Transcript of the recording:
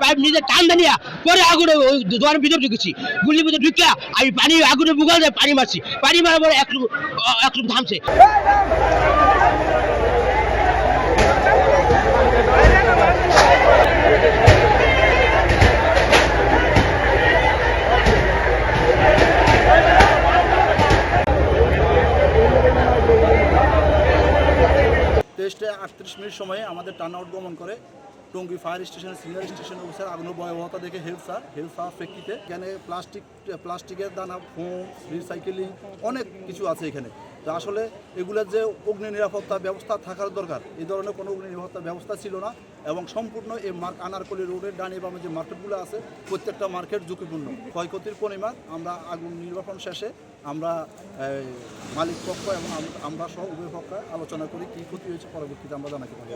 Pipe নিজে টান দানিয়া পরে আগুনে দোকানের ভিতরে ঢুকেছি গুলির ভিতরে ঢুকিয়া আমি পানি আগুনে বুগাল দিয়ে পানি মারছি পানি মারার পরে একটু থামছে টেস্টে 38 মিনিট সময়ে আমাদের টার্ন আউট গমন করে টঙ্গী ফায়ার স্টেশনের সিনিয়র স্টেশন অফিসার আগুনের ভয়াবহতা দেখে হেল্প স্যার প্রেক্ষিতে এখানে প্লাস্টিকের দানা ফোম রিসাইকেলিং অনেক কিছু আছে এখানে। তো আসলে এগুলোর যে অগ্নি নিরাপত্তা ব্যবস্থা থাকার দরকার এই ধরনের কোনো অগ্নি নিরাপত্তা ব্যবস্থা ছিল না এবং সম্পূর্ণ এই আনারকলি রোডের ডানে বামে যে মার্কেটগুলো আছে প্রত্যেকটা মার্কেট ঝুঁকিপূর্ণ। ক্ষয়ক্ষতির পরিমাণ আমরা আগুন নির্বাপন শেষে আমরা মালিক পক্ষ এবং আমরা সহ উভয় পক্ষে আলোচনা করি কী ক্ষতি হয়েছে পরবর্তীতে আমরা জানাতে পারি।